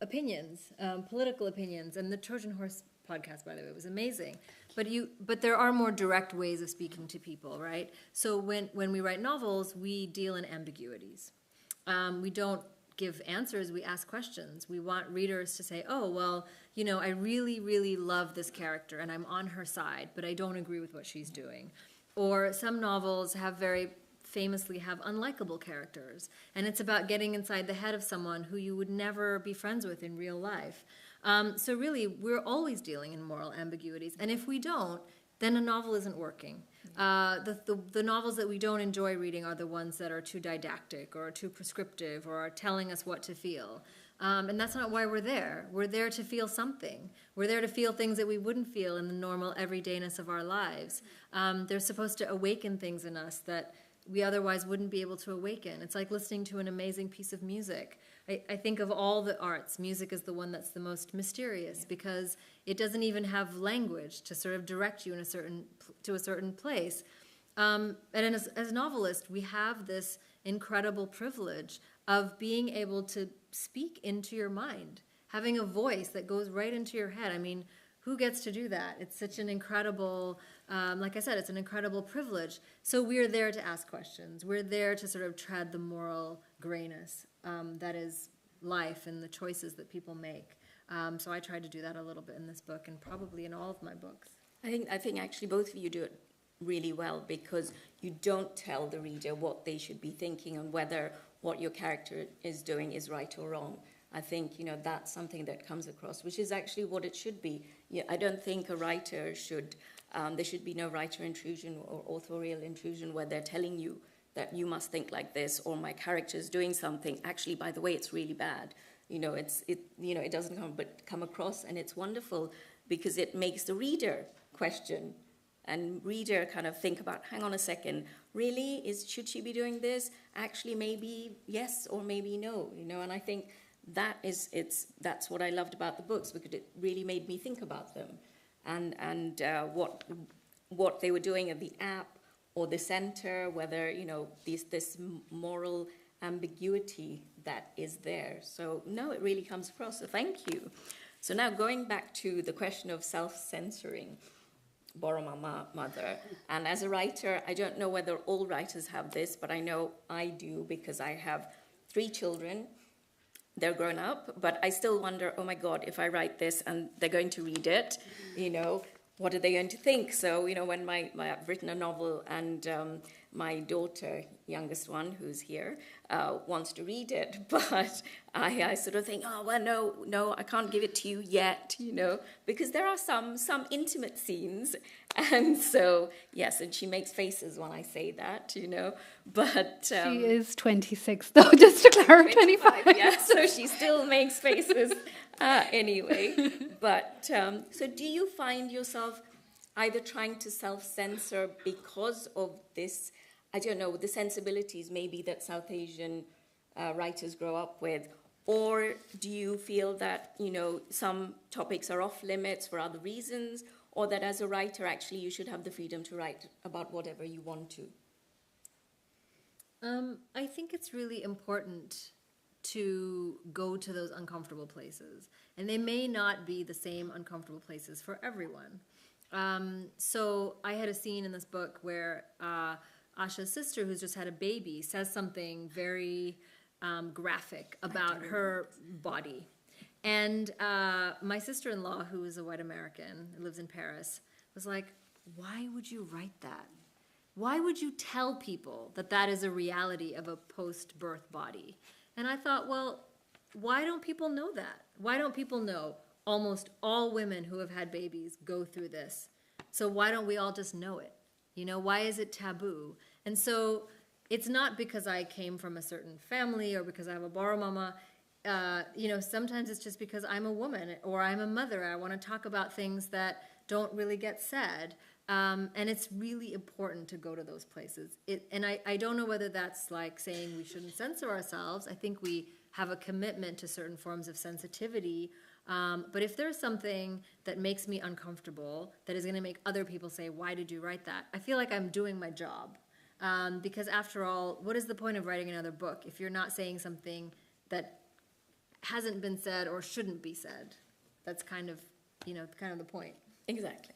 opinions, political opinions, and the Trojan Horse podcast, by the way, was amazing. But there are more direct ways of speaking to people, right? So when we write novels, we deal in ambiguities. We don't give answers, we ask questions. We want readers to say, oh, well, I really, really love this character and I'm on her side, but I don't agree with what she's doing. Or some novels famously have unlikable characters, and it's about getting inside the head of someone who you would never be friends with in real life. So really, we're always dealing in moral ambiguities, and if we don't, then a novel isn't working. The novels that we don't enjoy reading are the ones that are too didactic or too prescriptive or are telling us what to feel. And that's not why we're there. We're there to feel something. We're there to feel things that we wouldn't feel in the normal everydayness of our lives. They're supposed to awaken things in us that we otherwise wouldn't be able to awaken. It's like listening to an amazing piece of music. I think of all the arts, music is the one that's the most mysterious because it doesn't even have language to sort of direct you to a certain place. And as novelists, we have this incredible privilege of being able to speak into your mind, having a voice that goes right into your head. I mean, who gets to do that? It's such an incredible, like I said, it's an incredible privilege. So we're there to ask questions. We're there to sort of tread the moral grayness that is life and the choices that people make. So I tried to do that a little bit in this book and probably in all of my books. I think actually both of you do it really well because you don't tell the reader what they should be thinking and whether what your character is doing is right or wrong. I think, that's something that comes across, which is actually what it should be. I don't think a writer there should be no writer intrusion or authorial intrusion where they're telling you that you must think like this or my character is doing something. Actually, by the way, it's really bad. It doesn't come across, and it's wonderful because it makes the reader question and reader kind of think about, hang on a second, really? Should she be doing this? Actually, maybe yes or maybe no, and I think that's what I loved about the books because it really made me think about them and what they were doing at the app or the center, whether this moral ambiguity that is there. So no, it really comes across. So thank you. So now going back to the question of self-censoring, borrow my mother. And as a writer, I don't know whether all writers have this, but I know I do because I have 3 children. They're grown up, but I still wonder, oh my God, if I write this and they're going to read it, what are they going to think? So, when I've written a novel and my daughter, youngest one, who's here, wants to read it, but I sort of think, oh, well, no, I can't give it to you yet, because there are some intimate scenes. And so, yes, and she makes faces when I say that, but... she is 26, though, just to clarify. 25, yeah, so she still makes faces anyway. But, so do you find yourself either trying to self-censor because of this, I don't know, the sensibilities maybe that South Asian writers grow up with, or do you feel that, some topics are off limits for other reasons, or that as a writer, actually, you should have the freedom to write about whatever you want to? I think it's really important to go to those uncomfortable places. And they may not be the same uncomfortable places for everyone. So I had a scene in this book where Asha's sister, who's just had a baby, says something very graphic about her body. And my sister-in-law, who is a white American, who lives in Paris, was like, why would you write that? Why would you tell people that that is a reality of a post-birth body? And I thought, well, why don't people know that? Why don't people know almost all women who have had babies go through this? So why don't we all just know it? Why is it taboo? And so it's not because I came from a certain family or because I have a borrow mama. Sometimes it's just because I'm a woman or I'm a mother. I want to talk about things that don't really get said. And it's really important to go to those places. And I don't know whether that's like saying we shouldn't censor ourselves. I think we have a commitment to certain forms of sensitivity. But if there's something that makes me uncomfortable, that is going to make other people say, why did you write that? I feel like I'm doing my job. Because after all, what is the point of writing another book if you're not saying something that hasn't been said or shouldn't be said? That's kind of the point. Exactly.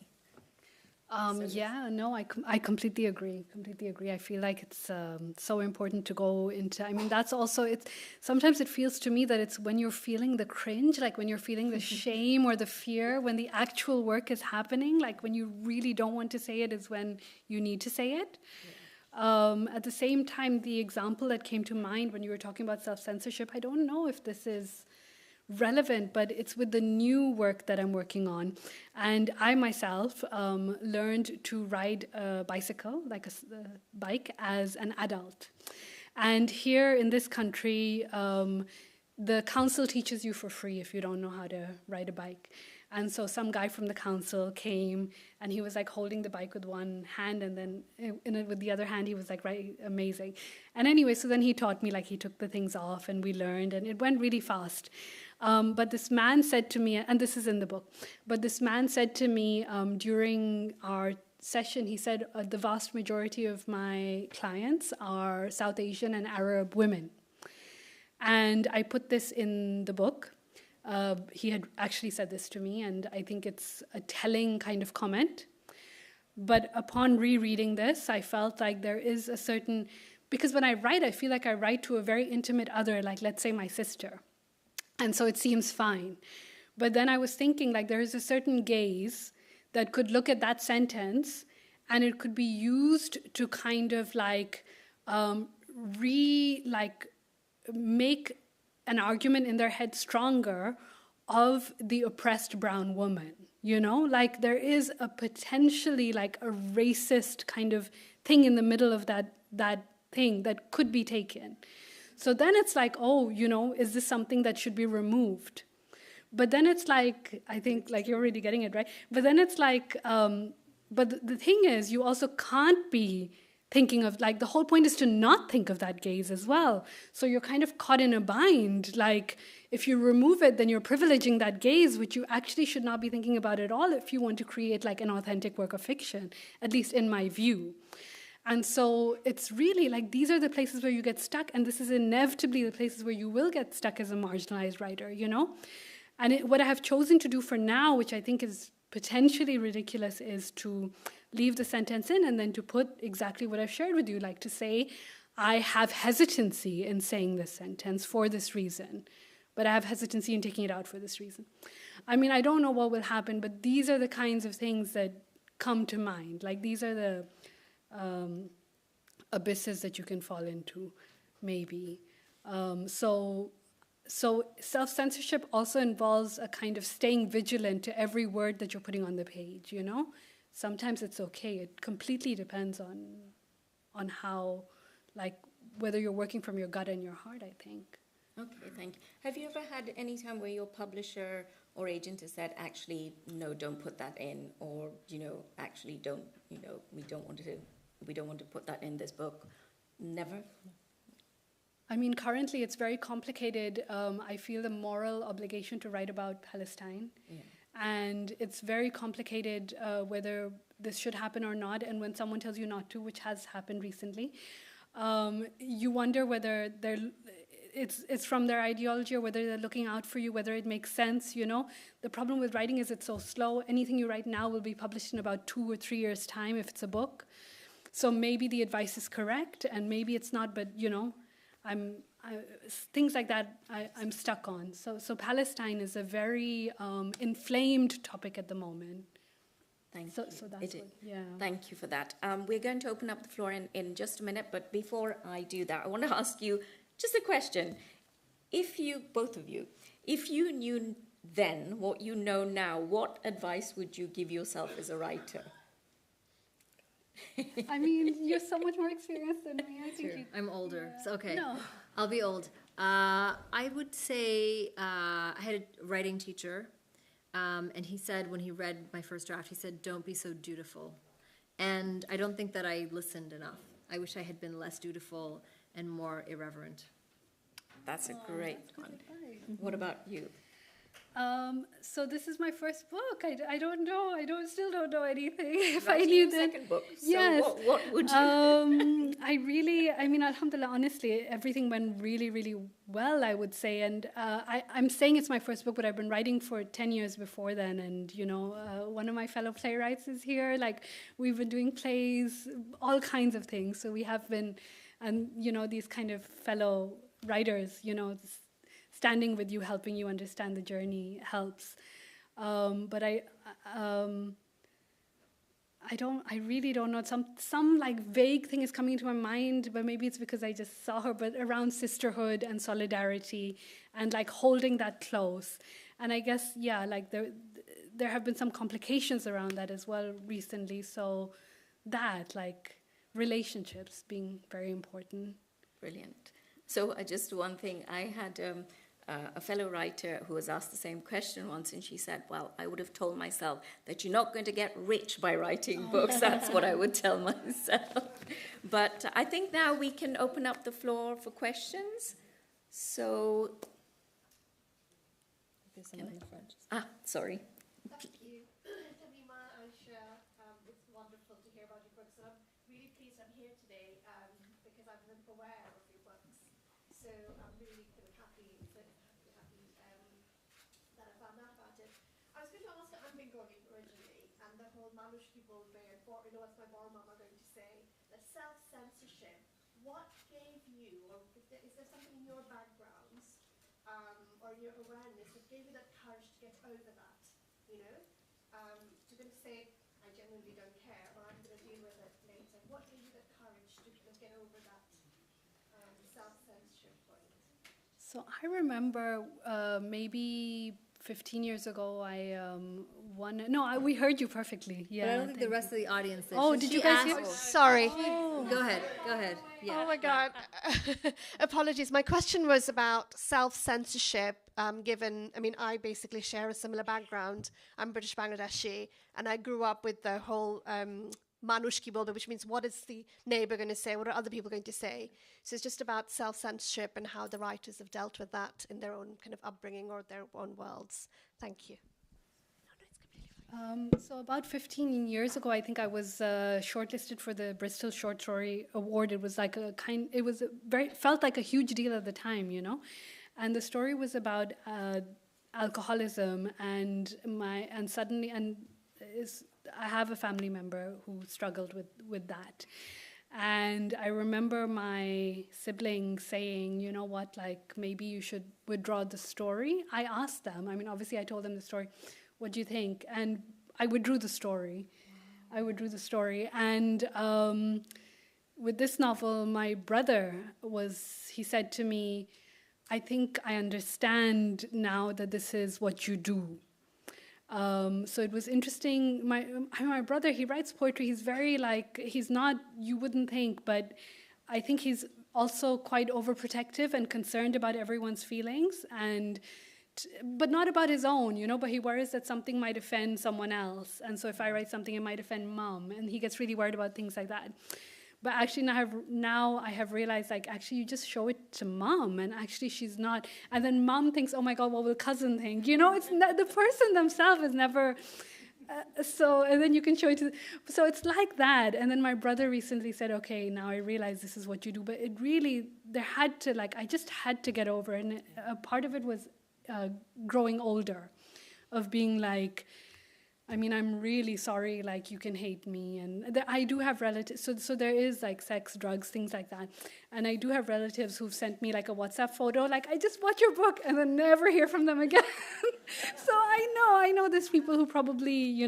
Yeah, no, I completely agree. I feel like it's so important to go into. I mean, that's also sometimes it feels to me that it's when you're feeling the cringe, like when you're feeling the shame or the fear, when the actual work is happening, like when you really don't want to say it is when you need to say it. Yeah. At the same time, the example that came to mind when you were talking about self-censorship, I don't know if this is relevant, but it's with the new work that I'm working on. And I myself learned to ride a bicycle, like a bike, as an adult. And here in this country, the council teaches you for free if you don't know how to ride a bike. And so some guy from the council came, and he was like holding the bike with one hand, and then with the other hand, he was like, right, amazing. And anyway, so then he taught me, like he took the things off, and we learned, and it went really fast. But this man said to me, and this is in the book, but this man said to me during our session, he said, the vast majority of my clients are South Asian and Arab women. And I put this in the book. He had actually said this to me, and I think it's a telling kind of comment. But upon rereading this, I felt like there is a certain, because when I write, I feel like I write to a very intimate other, like let's say my sister. And so it seems fine. But then I was thinking, like, there is a certain gaze that could look at that sentence, and it could be used to kind of like make an argument in their head stronger of the oppressed brown woman. You know, like there is a potentially like a racist kind of thing in the middle of that thing that could be taken. So then it's like, oh, you know, is this something that should be removed? But then it's like, I think like you're already getting it, right? But then it's like, but the thing is, you also can't be thinking of, like, the whole point is to not think of that gaze as well. So you're kind of caught in a bind. Like, if you remove it, then you're privileging that gaze, which you actually should not be thinking about at all if you want to create like an authentic work of fiction, at least in my view. And so it's really like these are the places where you get stuck, and this is inevitably the places where you will get stuck as a marginalized writer, you know? And what I have chosen to do for now, which I think is potentially ridiculous, is to leave the sentence in and then to put exactly what I've shared with you, like to say, I have hesitancy in saying this sentence for this reason, but I have hesitancy in taking it out for this reason. I mean, I don't know what will happen, but these are the kinds of things that come to mind. Like these are the abysses that you can fall into, maybe. So self-censorship also involves a kind of staying vigilant to every word that you're putting on the page, you know? Sometimes it's okay. It completely depends on how, like, whether you're working from your gut and your heart, I think. Okay, thank you. Have you ever had any time where your publisher or agent has said, actually, no, don't put that in, or, you know, actually don't, you know, we don't want to put that in this book? Never? I mean, currently it's very complicated. I feel the moral obligation to write about Palestine. Yeah. And it's very complicated whether this should happen or not. And when someone tells you not to, which has happened recently, you wonder whether it's from their ideology or whether they're looking out for you, whether it makes sense, you know. The problem with writing is it's so slow. Anything you write now will be published in about 2 or 3 years' time if it's a book. So maybe the advice is correct and maybe it's not, but, you know, things like that I'm stuck on. So Palestine is a very inflamed topic at the moment. Thank you. So that's yeah. Thank you for that. We're going to open up the floor in just a minute, but before I do that, I want to ask you just a question. If you, both of you, if you knew then what you know now, what advice would you give yourself as a writer? I mean, you're so much more experienced than me. I think I'm older, yeah. So okay. No. I'll be old. I would say I had a writing teacher And he said, when he read my first draft, he said, "Don't be so dutiful." And I don't think that I listened enough. I wish I had been less dutiful and more irreverent. That's a great one. What about you? So this is my first book. I don't know. Still don't know anything. If I Writing knew your that. second book. So Yes. what would you? I mean, alhamdulillah, honestly, everything went really, really well, I would say. And I'm saying it's my first book, but I've been writing for 10 years before then. And, one of my fellow playwrights is here. Like, we've been doing plays, all kinds of things. So we have been, and, these kind of fellow writers, standing with you, helping you understand the journey helps. But I really don't know. Some like vague thing is coming into my mind, but maybe it's because I just saw her, but around sisterhood and solidarity and like holding that close. And I guess, like there have been some complications around that as well recently. So that, like relationships being very important. Brilliant. So just one thing, I had a fellow writer who was asked the same question once, and she said, well, I would have told myself that you're not going to get rich by writing books. That's what I would tell myself. But I think now we can open up the floor for questions. So... There's someone in the front. Sorry. Thank you. Tahmima, Ayesha, it's wonderful to hear about your books. And I'm really pleased I'm here today because I wasn't aware of your books. So I'm really kind of happy that I found out about it. I was going to ask, I'm Bengali originally, and the whole Manushki Bolbe, what's my bar mama going to say, the self-censorship, what gave you, or is there something in your backgrounds or your awareness that gave you that courage to get over that, to kind of say, I genuinely don't care, or I'm going to deal with it later. What gave you that courage to kind of get over that self-censorship point? So I remember maybe 15 years ago, we heard you perfectly. Yeah. But I don't think the rest of the audience did. Oh, So did she you guys asked- hear? Sorry. Go ahead. Yeah. Oh my God. Apologies. My question was about self-censorship, given, I basically share a similar background. I'm British Bangladeshi, and I grew up with the whole Manushki Bolbe, which means what is the neighbor going to say? What are other people going to say? So it's just about self-censorship and how the writers have dealt with that in their own kind of upbringing or their own worlds. Thank you. So about 15 years ago, I think I was shortlisted for the Bristol Short Story Award. It was like felt like a huge deal at the time, And the story was about alcoholism I have a family member who struggled with that. And I remember my sibling saying, you know what, like maybe you should withdraw the story. I asked them, obviously I told them the story. What do you think? And I withdrew the story. And with this novel, my brother he said to me, I think I understand now that this is what you do. So it was interesting. My brother, he writes poetry. He's very he's not, you wouldn't think, but I think he's also quite overprotective and concerned about everyone's feelings but not about his own, but he worries that something might offend someone else. And so if I write something, it might offend mom. And he gets really worried about things like that. But actually now I have realized, actually, you just show it to mom, and actually she's not. And then mom thinks, oh my God, what will cousin think? It's not, the person themselves is never. And then you can show it to. So it's like that. And then my brother recently said, okay, now I realize this is what you do. But it really, I just had to get over it. And a part of it was growing older, of being I'm really sorry, you can hate me. And I do have relatives, so there is sex, drugs, things like that. And I do have relatives who've sent me a WhatsApp photo, I just bought your book, and then never hear from them again. So I know there's people who probably,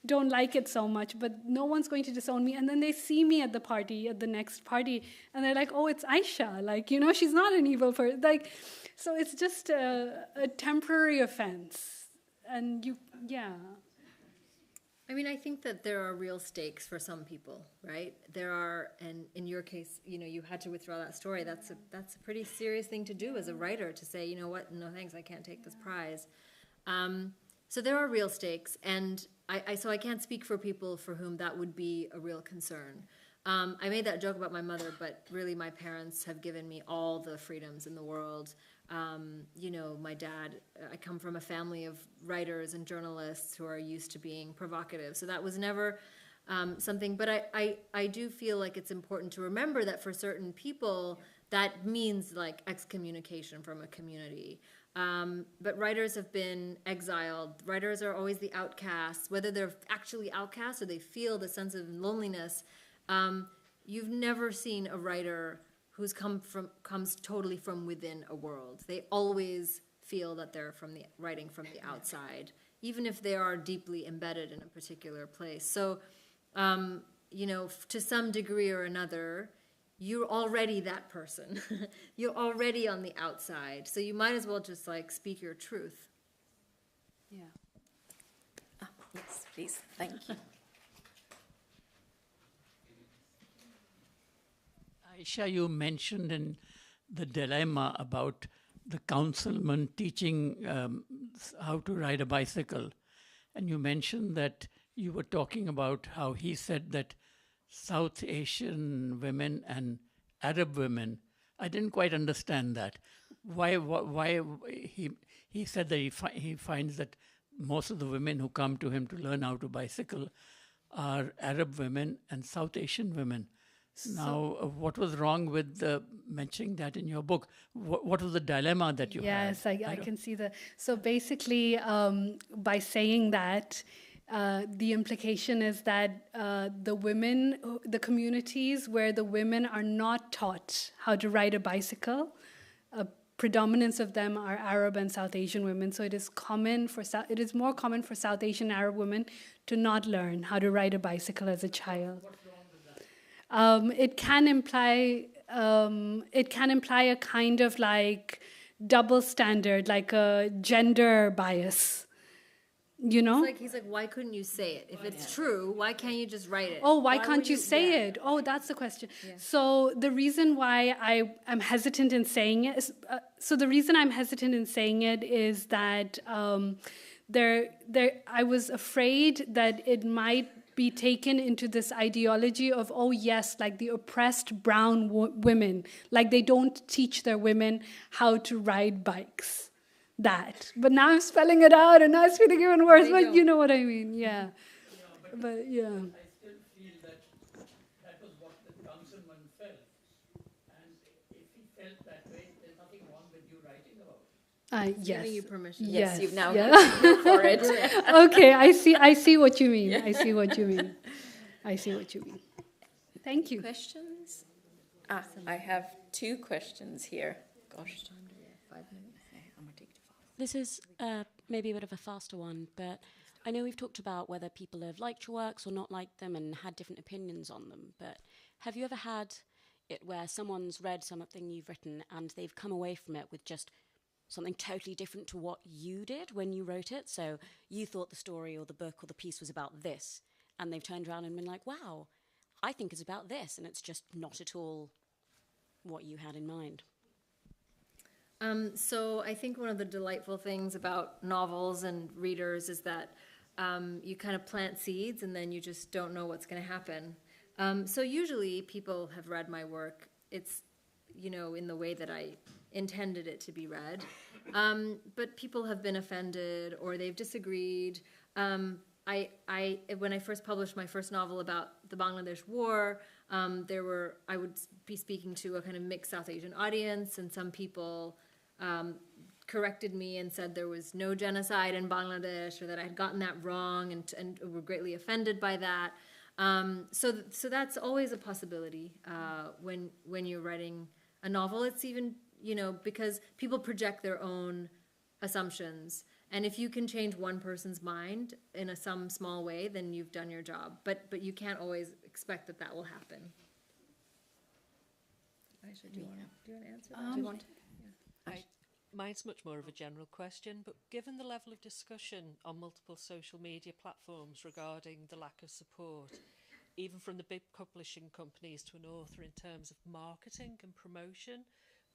don't like it so much, but no one's going to disown me. And then they see me at the next party, and they're like, oh, it's Ayesha. She's not an evil person. So it's just a temporary offense. And I think that there are real stakes for some people, right? There are, and in your case, you had to withdraw that story. That's a pretty serious thing to do as a writer, to say, you know what, no thanks, I can't take this prize. So there are real stakes, and so I can't speak for people for whom that would be a real concern. I made that joke about my mother, but really my parents have given me all the freedoms in the world. My dad, I come from a family of writers and journalists who are used to being provocative, so that was never something. But I do feel like it's important to remember that for certain people, that means like excommunication from a community. But writers have been exiled. Writers are always the outcasts, whether they're actually outcasts or they feel the sense of loneliness. You've never seen a writer who's comes totally from within a world. They always feel that they're writing from the outside, even if they are deeply embedded in a particular place. So, to some degree or another, you're already that person. You're already on the outside. So you might as well just like speak your truth. Yeah. Yes, please. Thank you. Ayesha, you mentioned in the dilemma about the councilman teaching how to ride a bicycle. And you mentioned that you were talking about how he said that South Asian women and Arab women, I didn't quite understand that. Why he said that he finds that most of the women who come to him to learn how to bicycle are Arab women and South Asian women. Now, what was wrong with mentioning that in your book? What was the dilemma that you had? Yes, I can see that. So basically, by saying that, the implication is that the communities where the women are not taught how to ride a bicycle, a predominance of them are Arab and South Asian women. So it is more common for South Asian Arab women to not learn how to ride a bicycle as a child. What's wrong with that? It can imply a kind of like double standard, like a gender bias. He's like, why couldn't you say it? If it's true, why can't you just write it? Oh, why can't you say it? Oh, that's the question. Yeah. So the reason why I am hesitant in saying it is, that I was afraid that it might be taken into this ideology of, oh yes, like the oppressed brown women, like they don't teach their women how to ride bikes. That. But now I'm spelling it out and now it's feeling even worse, but you know what I mean, yeah. But yeah. I still feel that was what the councilman felt. And if he felt that way, there's nothing wrong with you writing about it. Yes. Giving you permission. Yes, you've now yeah. go for it. Okay, I see what you mean. I see what you mean. Thank you. Questions? I have 2 questions here. Gosh. 5 minutes. I'm going to take it fast. This is maybe a bit of a faster one, but I know we've talked about whether people have liked your works or not liked them and had different opinions on them, but have you ever had it where someone's read something you've written and they've come away from it with just something totally different to what you did when you wrote it? So you thought the story or the book or the piece was about this, and they've turned around and been like, wow, I think it's about this, and it's just not at all what you had in mind. So I think one of the delightful things about novels and readers is that you kind of plant seeds and then you just don't know what's going to happen. So usually people have read my work. It's, in the way that I intended it to be read. But people have been offended or they've disagreed. When I first published my first novel about the Bangladesh War, I would be speaking to a kind of mixed South Asian audience, and some people corrected me and said there was no genocide in Bangladesh, or that I had gotten that wrong, and were greatly offended by that. So that's always a possibility when you're writing a novel. It's even, because people project their own assumptions. And if you can change one person's mind in some small way, then you've done your job. But you can't always expect that will happen. Ayesha, do you want to answer that? Do you want to? Mine's much more of a general question, but given the level of discussion on multiple social media platforms regarding the lack of support, even from the big publishing companies to an author in terms of marketing and promotion,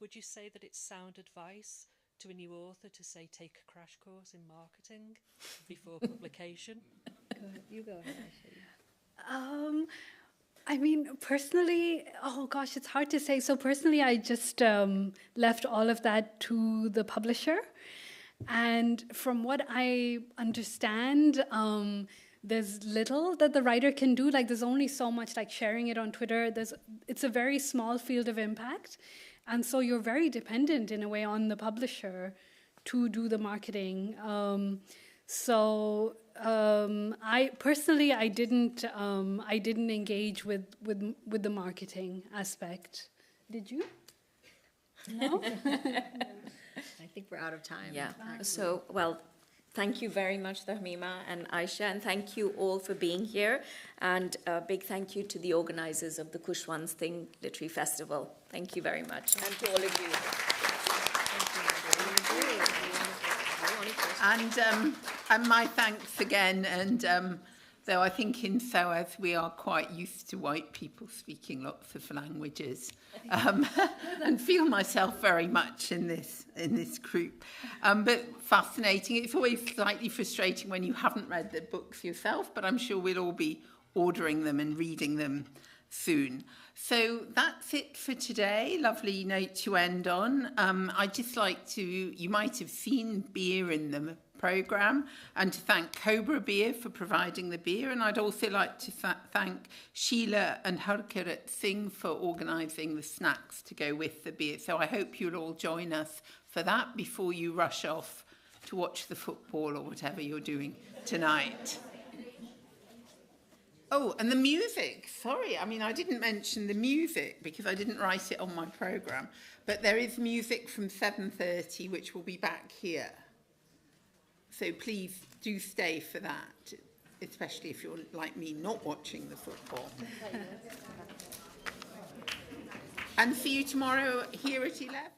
would you say that it's sound advice to a new author to say take a crash course in marketing before publication? You go ahead. I mean, personally, oh gosh, it's hard to say. So personally, I just left all of that to the publisher. And from what I understand, there's little that the writer can do. Like, there's only so much, like sharing it on Twitter. It's a very small field of impact. And so you're very dependent in a way on the publisher to do the marketing. I personally, I didn't engage with the marketing aspect. Did you? No? I think we're out of time. Yeah. So, well, thank you very much, Tahmima and Ayesha, and thank you all for being here. And a big thank you to the organizers of the Khushwant Singh Literary Festival. Thank you very much. And to all of you. And my thanks again. And though I think in SOAS we are quite used to white people speaking lots of languages, and feel myself very much in this group. But fascinating. It's always slightly frustrating when you haven't read the books yourself, but I'm sure we'll all be ordering them and reading them soon. So that's it for today. Lovely note to end on. I'd just like to, you might have seen beer in the programme, and to thank Cobra Beer for providing the beer. And I'd also like to thank Sheila and Harkarat Singh for organising the snacks to go with the beer. So I hope you'll all join us for that before you rush off to watch the football or whatever you're doing tonight. Oh, and the music. Sorry, I mean, I didn't mention the music because I didn't write it on my programme. But there is music from 7:30, which will be back here. So please do stay for that, especially if you're like me, not watching the football. And see you tomorrow here at 11.